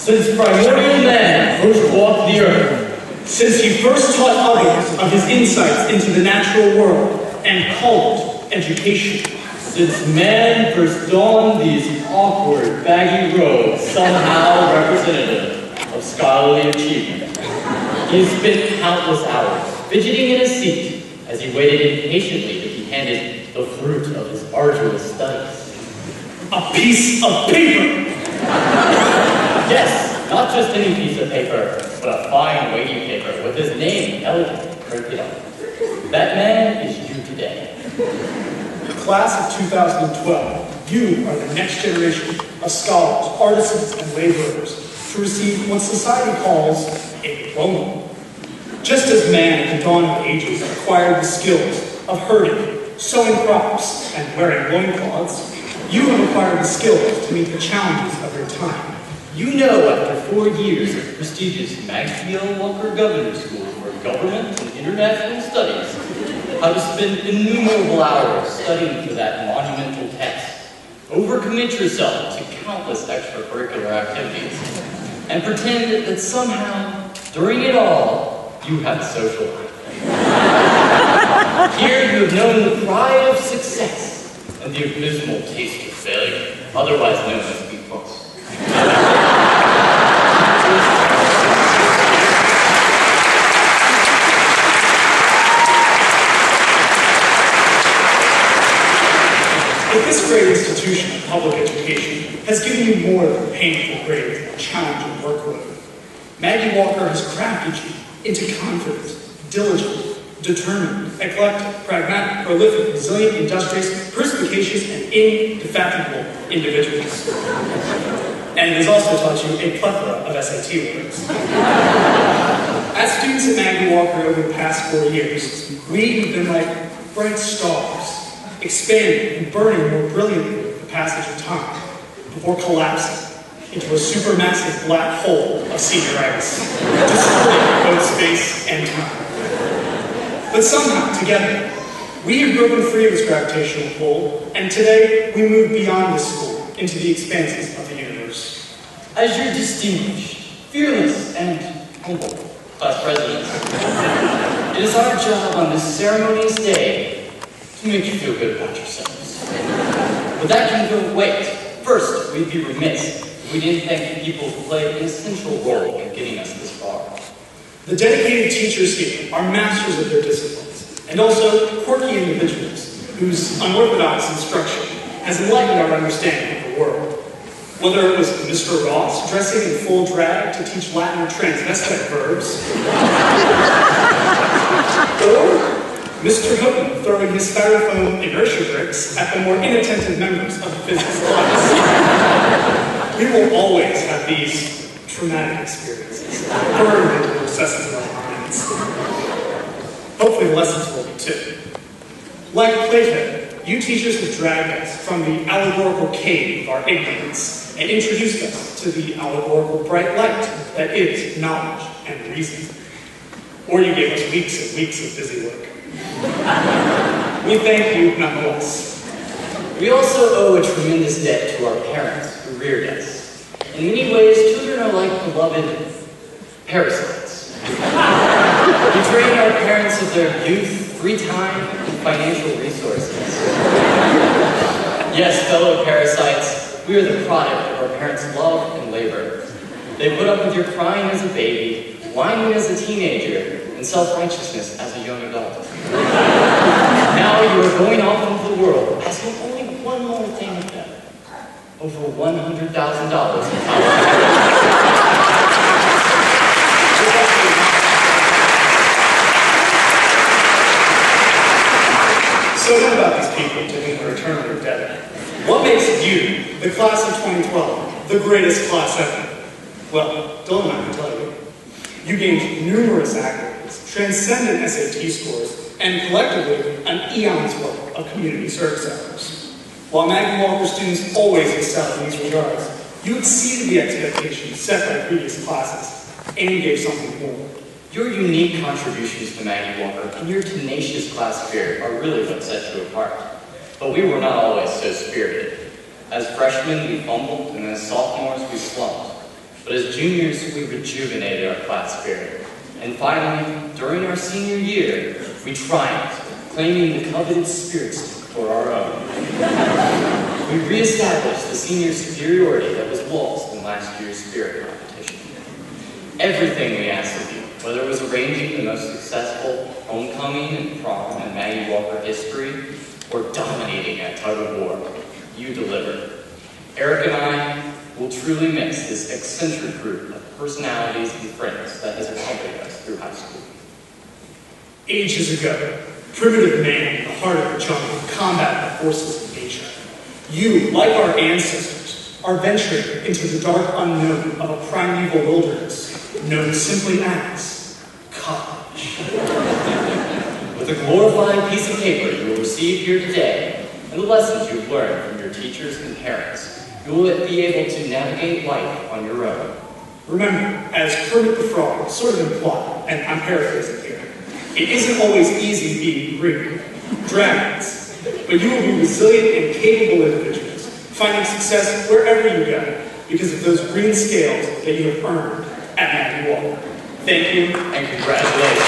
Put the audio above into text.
Since primordial man first walked the earth, since he first taught others of his insights into the natural world and called it education, since man first donned these awkward, baggy robes, somehow representative of scholarly achievement, he has spent countless hours fidgeting in his seat as he waited impatiently to be handed the fruit of his arduous studies. A piece of paper! Yes, not just any piece of paper, but a fine, weighty paper with his name elegantly printed on it. That man is you today. The class of 2012, you are the next generation of scholars, artisans, and laborers to receive what society calls a diploma. Just as man at the dawn of ages acquired the skills of herding, sowing crops, and wearing loincloths, you have acquired the skills to meet the challenges of your time. You know, after 4 years of prestigious Maggie Governor's School for Government and International Studies, how to spend innumerable hours studying for that monumental test, overcommit yourself to countless extracurricular activities, and pretend that somehow, during it all, you have social life. Here you have known the pride of success and the abysmal taste of failure, otherwise known as B+. But this great institution of public education has given you more than painful grades and challenging workload. Maggie Walker has crafted you into confident, diligent, determined, eclectic, pragmatic, prolific, resilient, industrious, perspicacious, and indefatigable individuals. And it has also taught you a plethora of SAT words. As students at Maggie Walker over the past 4 years, we have been like bright stars, expanding and burning more brilliantly with the passage of time, before collapsing into a supermassive black hole of senioritis, destroying both space and time. But somehow, together, we have broken free of this gravitational pull, and today we move beyond this school into the expanses of the universe. As your distinguished, fearless, and humble class presidents, it is our job on this ceremonious day to make you feel good about yourselves. But that can go wait. First, we'd be remiss if we didn't thank the people who played an essential role in getting us this far. The dedicated teachers here are masters of their disciplines, and also quirky individuals whose unorthodox instruction has enlightened our understanding of the world. Whether it was Mr. Ross dressing in full drag to teach Latin transvestite verbs, or Mr. Houghton throwing his styrofoam inertia bricks at the more inattentive members of the physics class. We will always have these traumatic experiences burned into the recesses of our minds. Hopefully the lessons will be too. Like Plato, you teachers have dragged us from the allegorical cave of our ignorance and introduced us to the allegorical bright light that is knowledge and reason. Or you gave us weeks and weeks of busy work. We thank you nonetheless. We also owe a tremendous debt to our parents who reared us. In many ways, children are like beloved parasites. We drain our parents of their youth, free time, and financial resources. Yes, fellow parasites, we are the product of our parents' love and labor. They put up with your crying as a baby, whining as a teenager, and self-righteousness as a young adult. Now you are going off into the world, asking only one more thing of them. Over $100,000 in college. So what about these people to whom we're eternally indebted? What makes you, the class of 2012, the greatest class ever? Well, Dylan and I can tell you. You gained numerous accolades, transcendent SAT scores, and collectively an eon's worth of community service hours. While Maggie Walker students always excel in these regards, you exceeded the expectations set by previous classes and gave something more. Your unique contributions to Maggie Walker and your tenacious class spirit are really what set you apart. But we were not always so spirited. As freshmen, we fumbled, and as sophomores, we slumped. But as juniors, we rejuvenated our class spirit. And finally, during our senior year, we triumphed, claiming the coveted spirit stick for our own. We reestablished the senior superiority that was lost in last year's spirit competition. Everything we asked of you, whether it was arranging the most successful homecoming and prom in Maggie Walker history, or dominating at tug of war, you delivered. Eric and I will truly miss this eccentric group of personalities and friends that has accompanied us through high school. Ages ago, primitive man in the heart of the jungle combated the forces of nature. You, like our ancestors, are venturing into the dark unknown of a primeval wilderness, known simply as college. With a glorified piece of paper you will receive here today, and the lessons you've learned from your teachers and parents, you will be able to navigate life on your own. Remember, as Kermit the Frog sort of implied, and I'm paraphrasing here, it isn't always easy being green. Dragons. But you will be resilient and capable individuals, finding success wherever you go, because of those green scales that you have earned at Maggie Walker. Thank you. And congratulations.